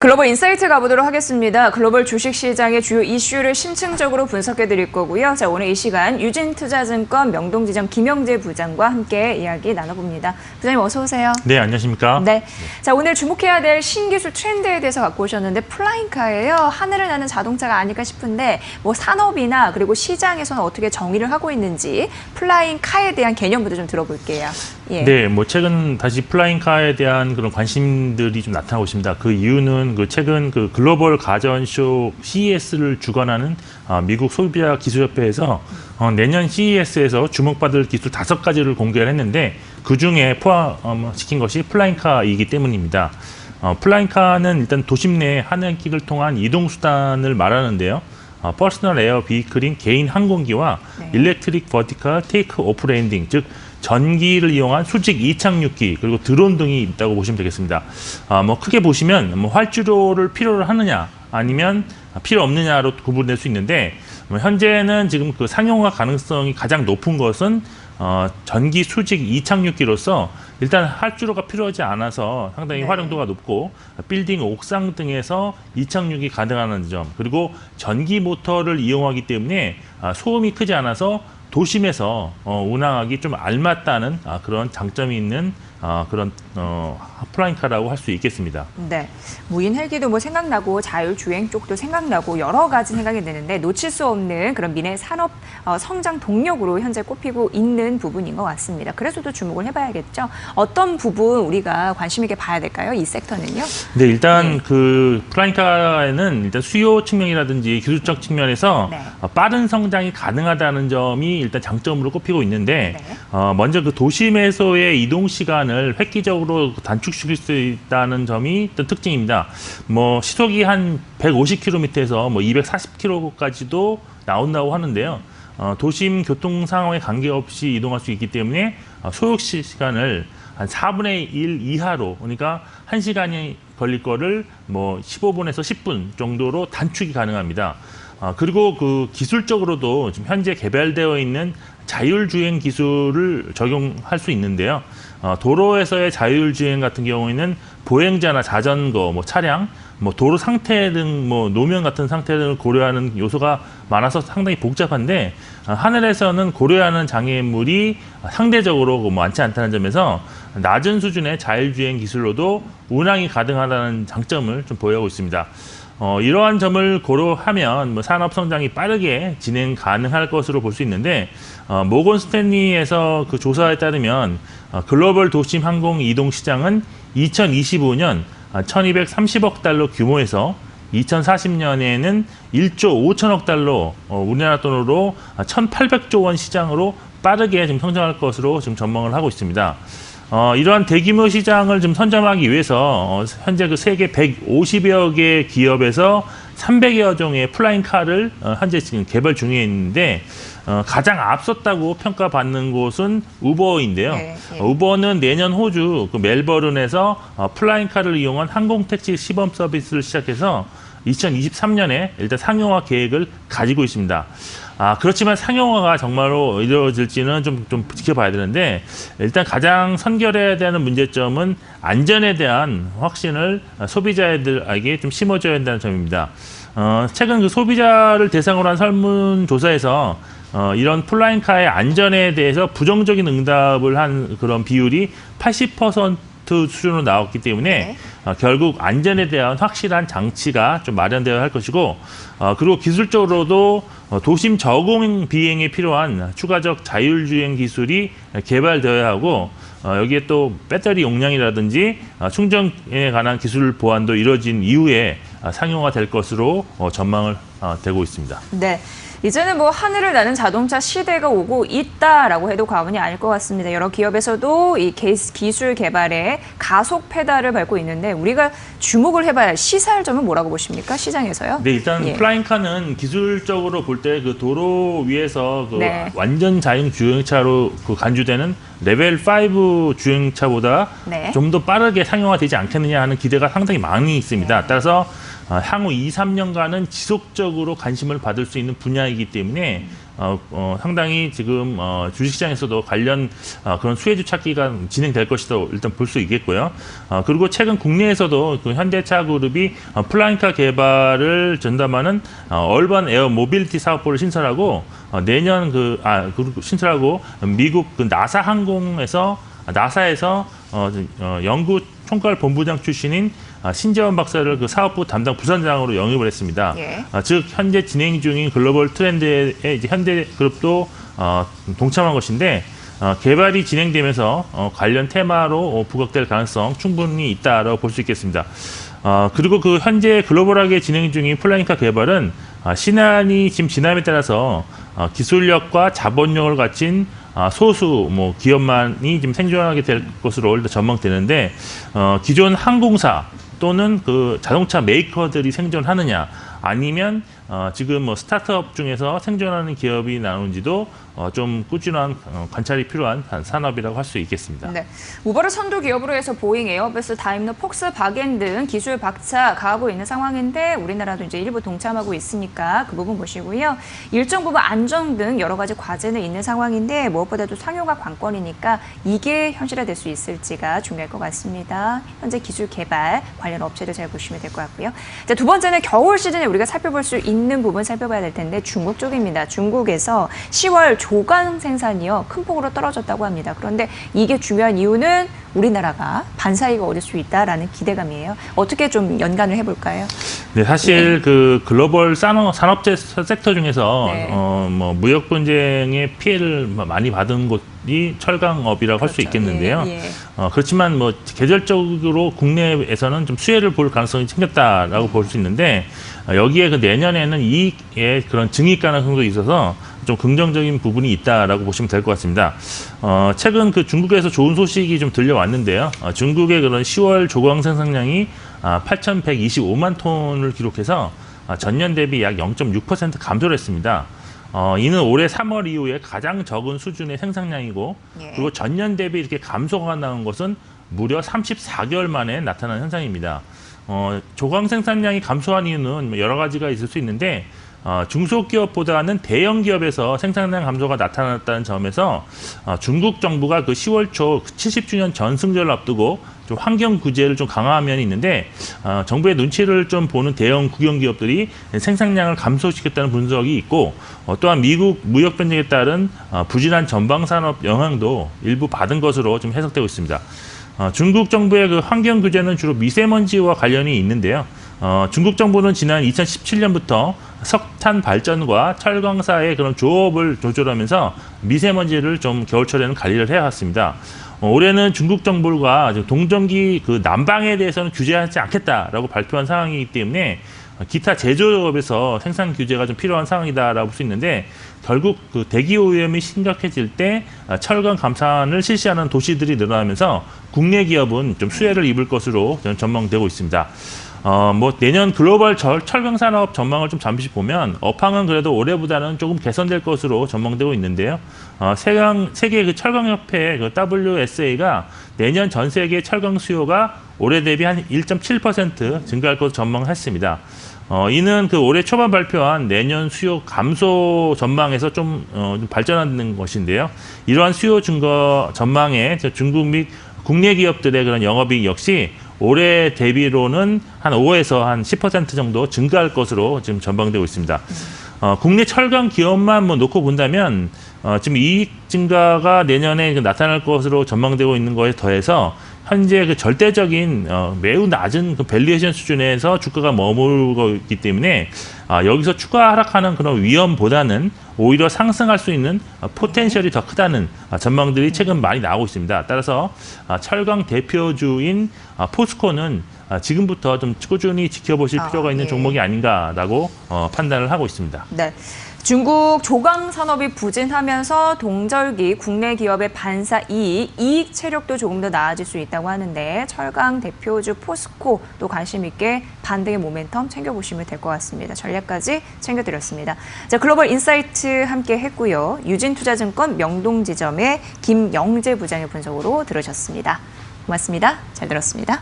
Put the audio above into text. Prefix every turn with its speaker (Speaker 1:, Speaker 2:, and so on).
Speaker 1: 글로벌 인사이트 가보도록 하겠습니다. 글로벌 주식시장의 주요 이슈를 심층적으로 분석해드릴 거고요. 자, 오늘 이 시간 유진투자증권 명동지점 김영재 부장과 함께 이야기 나눠봅니다. 부장님 어서 오세요.
Speaker 2: 네, 안녕하십니까?
Speaker 1: 네. 자, 오늘 주목해야 될 신기술 트렌드에 대해서 갖고 오셨는데 플라잉카예요. 하늘을 나는 자동차가 아닐까 싶은데 뭐 산업이나 그리고 시장에서는 어떻게 정의를 하고 있는지 플라잉카에 대한 개념부터 좀 들어볼게요. 예.
Speaker 2: 네, 뭐 최근 다시 플라잉카에 대한 그런 관심들이 좀 나타나고 있습니다. 그 이유는 최근 글로벌 가전쇼 CES를 주관하는 미국 소비자 기술협회에서 내년 CES에서 주목받을 기술 5가지를 공개를 했는데 그 중에 포함시킨 것이 플라잉카이기 때문입니다. 플라잉카는 일단 도심 내 하늘길을 통한 이동수단을 말하는데요. 퍼스널 에어 비클인 개인 항공기와 일렉트릭 버티컬 테이크 오프 랜딩, 즉 전기를 이용한 수직 이착륙기 그리고 드론 등이 있다고 보시면 되겠습니다. 뭐 크게 보시면 뭐 활주로를 필요로 하느냐 아니면 필요 없느냐로 구분될 수 있는데 현재는 지금 그 상용화 가능성이 가장 높은 것은 전기 수직 이착륙기로서 일단 활주로가 필요하지 않아서 상당히 활용도가 높고 빌딩 옥상 등에서 이착륙이 가능한 점, 그리고 전기 모터를 이용하기 때문에 소음이 크지 않아서 도심에서 운항하기 좀 알맞다는 그런 장점이 있는 그런 플라잉카라고 할 수 있겠습니다.
Speaker 1: 네, 무인 헬기도 뭐 생각나고 자율주행 쪽도 생각나고 여러 가지 생각이 드는데 놓칠 수 없는 그런 미래 산업 성장 동력으로 현재 꼽히고 있는 부분인 것 같습니다. 그래서 또 주목을 해봐야겠죠. 어떤 부분 우리가 관심 있게 봐야 될까요? 이 섹터는요?
Speaker 2: 네, 일단 그 플라잉카에는 일단 수요 측면이라든지 기술적 측면에서 빠른 성장이 가능하다는 점이 일단 장점으로 꼽히고 있는데 먼저 그 도심에서의 이동 시간을 획기적으로 단축시킬 수 있다는 점이 일단 특징입니다. 뭐 시속이 한 150km에서 뭐 240km까지도 나온다고 하는데요. 도심 교통 상황에 관계없이 이동할 수 있기 때문에 소요 시간을 한 4분의 1 이하로, 그러니까 1시간이 걸릴 거를 뭐 15분에서 10분 정도로 단축이 가능합니다. 그리고 그 기술적으로도 지금 현재 개발되어 있는 자율주행 기술을 적용할 수 있는데요. 도로에서의 자율주행 같은 경우에는 보행자나 자전거, 뭐 차량, 뭐 도로 상태 등, 뭐 노면 같은 상태 등을 고려하는 요소가 많아서 상당히 복잡한데 하늘에서는 고려하는 장애물이 상대적으로 많지 않다는 점에서 낮은 수준의 자율주행 기술로도 운항이 가능하다는 장점을 좀 보유하고 있습니다. 이러한 점을 고려하면 뭐 산업 성장이 빠르게 진행 가능할 것으로 볼 수 있는데 모건 스탠리에서 그 조사에 따르면 글로벌 도심 항공 이동 시장은 2025년 1230억 달러 규모에서 2040년에는 1조 5천억 달러, 우리나라 돈으로 1800조 원 시장으로 빠르게 지금 성장할 것으로 지금 전망을 하고 있습니다. 이러한 대규모 시장을 좀 선점하기 위해서 현재 그 세계 150여 개 기업에서 300여 종의 플라잉카를 현재 지금 개발 중에 있는데 가장 앞섰다고 평가받는 곳은 우버인데요. 우버는 내년 호주 그 멜버른에서 플라잉카를 이용한 항공택시 시범 서비스를 시작해서 2023년에 일단 상용화 계획을 가지고 있습니다. 그렇지만 상용화가 정말로 이루어질지는 좀 지켜봐야 되는데 일단 가장 선결해야 되는 문제점은 안전에 대한 확신을 소비자들에게 좀 심어줘야 한다는 점입니다. 최근 그 소비자를 대상으로 한 설문조사에서 이런 플라잉카의 안전에 대해서 부정적인 응답을 한 그런 비율이 80% 수준으로 나왔기 때문에 결국 안전에 대한 확실한 장치가 좀 마련되어야 할 것이고 그리고 기술적으로도 도심 저공 비행에 필요한 추가적 자율주행 기술이 개발되어야 하고 여기에 또 배터리 용량이라든지 충전에 관한 기술 보완도 이루어진 이후에 상용화 될 것으로 전망을 되고 있습니다.
Speaker 1: 네. 이제는 뭐 하늘을 나는 자동차 시대가 오고 있다라고 해도 과언이 아닐 것 같습니다. 여러 기업에서도 이 기술 개발에 가속 페달을 밟고 있는데 우리가 주목을 해봐야 할 시사할 점은 뭐라고 보십니까? 시장에서요?
Speaker 2: 네, 일단 플라잉카는 기술적으로 볼 때 그 도로 위에서 그 완전 자율 주행차로 그 간주되는 레벨 5 주행차보다 좀 더 빠르게 상용화되지 않겠느냐 하는 기대가 상당히 많이 있습니다. 따라서 향후 2, 3년간은 지속적으로 관심을 받을 수 있는 분야이기 때문에 상당히 지금 주식시장에서도 관련 그런 수혜주 찾기가 진행될 것이라고 일단 볼 수 있겠고요. 그리고 최근 국내에서도 그 현대차 그룹이 플라잉카 개발을 전담하는 얼반 에어 모빌리티 사업부를 신설하고 내년 신설하고 미국 그 나사에서 연구 총괄 본부장 출신인 신재원 박사를 그 사업부 담당 부산장으로 영입을 했습니다.
Speaker 1: 예.
Speaker 2: 즉 현재 진행 중인 글로벌 트렌드에 이제 현대그룹도 동참한 것인데 개발이 진행되면서 관련 테마로 부각될 가능성 충분히 있다라고 볼 수 있겠습니다. 그리고 그 현재 글로벌하게 진행 중인 플라잉카 개발은 시간이 지금 지남에 따라서 기술력과 자본력을 갖춘 소수 기업만이 지금 생존하게 될 것으로 일단 전망되는데 기존 항공사 또는 그 자동차 메이커들이 생존하느냐 아니면 지금 스타트업 중에서 생존하는 기업이 나오는지도 좀 꾸준한 관찰이 필요한 산업이라고 할 수 있겠습니다.
Speaker 1: 네. 우버를 선도 기업으로 해서 보잉, 에어버스, 다임러, 폭스바겐 등 기술 박차 가하고 있는 상황인데 우리나라도 이제 일부 동참하고 있으니까 그 부분 보시고요. 일정 부분 안정 등 여러 가지 과제는 있는 상황인데 무엇보다도 상용화 관건이니까 이게 현실화될 수 있을지가 중요할 것 같습니다. 현재 기술 개발 관련 업체들 잘 보시면 될 것 같고요. 자, 두 번째는 겨울 시즌에 우리가 살펴볼 수 있는 부분 살펴봐야 될 텐데 중국 쪽입니다. 중국에서 10월 조강 생산이요 큰 폭으로 떨어졌다고 합니다. 그런데 이게 중요한 이유는 우리나라가 반사이가 얻을 수 있다라는 기대감이에요. 어떻게 좀 연관을 해볼까요?
Speaker 2: 네, 사실 그 글로벌 산업재 섹터 중에서
Speaker 1: 네.
Speaker 2: 무역 분쟁의 피해를 많이 받은 곳이 철강업이라고 할 수 있겠는데요.
Speaker 1: 예.
Speaker 2: 그렇지만 계절적으로 국내에서는 좀 수혜를 볼 가능성이 생겼다라고 볼 수 있는데 여기에 그 내년에는 이익의 그런 증액 가능성도 있어서 좀 긍정적인 부분이 있다라고 보시면 될 것 같습니다. 최근 그 중국에서 좋은 소식이 좀 들려왔는데요. 중국의 그런 10월 조광 생산량이 8,125만 톤을 기록해서 전년 대비 약 0.6% 감소를 했습니다. 이는 올해 3월 이후에 가장 적은 수준의 생산량이고
Speaker 1: 예.
Speaker 2: 그리고 전년 대비 이렇게 감소가 나온 것은 무려 34개월 만에 나타난 현상입니다. 조광 생산량이 감소한 이유는 여러 가지가 있을 수 있는데 중소기업보다는 대형 기업에서 생산량 감소가 나타났다는 점에서 중국 정부가 그 10월 초 70주년 전승절을 앞두고 좀 환경 규제를 좀 강화한 면이 있는데 정부의 눈치를 좀 보는 대형 국영기업들이 생산량을 감소시켰다는 분석이 있고 또한 미국 무역 변경에 따른 부진한 전방산업 영향도 일부 받은 것으로 좀 해석되고 있습니다. 중국 정부의 그 환경 규제는 주로 미세먼지와 관련이 있는데요. 중국 정부는 지난 2017년부터 석탄 발전과 철강사의 그런 조업을 조절하면서 미세먼지를 좀 겨울철에는 관리를 해왔습니다. 올해는 중국 정부가 동전기 그 난방에 대해서는 규제하지 않겠다라고 발표한 상황이기 때문에 기타 제조업에서 생산 규제가 좀 필요한 상황이다라고 볼 수 있는데 결국 그 대기 오염이 심각해질 때 철강 감산을 실시하는 도시들이 늘어나면서 국내 기업은 좀 수혜를 입을 것으로 전망되고 있습니다. 내년 글로벌 철강 산업 전망을 좀 잠시 보면 업황은 그래도 올해보다는 조금 개선될 것으로 전망되고 있는데요. 세계 그 철강협회 그 WSA가 내년 전 세계 철강 수요가 올해 대비 한 1.7% 증가할 것으로 전망했습니다. 이는 그 올해 초반 발표한 내년 수요 감소 전망에서 좀 발전하는 것인데요. 이러한 수요 증가 전망에 중국 및 국내 기업들의 그런 영업이익 역시 올해 대비로는 한 5에서 한 10% 정도 증가할 것으로 지금 전망되고 있습니다. 국내 철강 기업만 놓고 본다면 지금 이익 증가가 내년에 나타날 것으로 전망되고 있는 것에 더해서 현재 그 절대적인 매우 낮은 그 밸류에이션 수준에서 주가가 머물고 있기 때문에 여기서 추가 하락하는 그런 위험보다는 오히려 상승할 수 있는 포텐셜이 더 크다는 전망들이 최근 많이 나오고 있습니다. 따라서 철강 대표주인 포스코는 지금부터 좀 꾸준히 지켜보실 필요가 있는 종목이 아닌가라고 판단을 하고 있습니다.
Speaker 1: 네. 중국 조강 산업이 부진하면서 동절기 국내 기업의 반사 이익 체력도 조금 더 나아질 수 있다고 하는데 철강 대표주 포스코 또 관심 있게 반등의 모멘텀 챙겨보시면 될 것 같습니다. 전략까지 챙겨드렸습니다. 자, 글로벌 인사이트 함께 했고요. 유진투자증권 명동지점의 김영재 부장의 분석으로 들으셨습니다. 고맙습니다. 잘 들었습니다.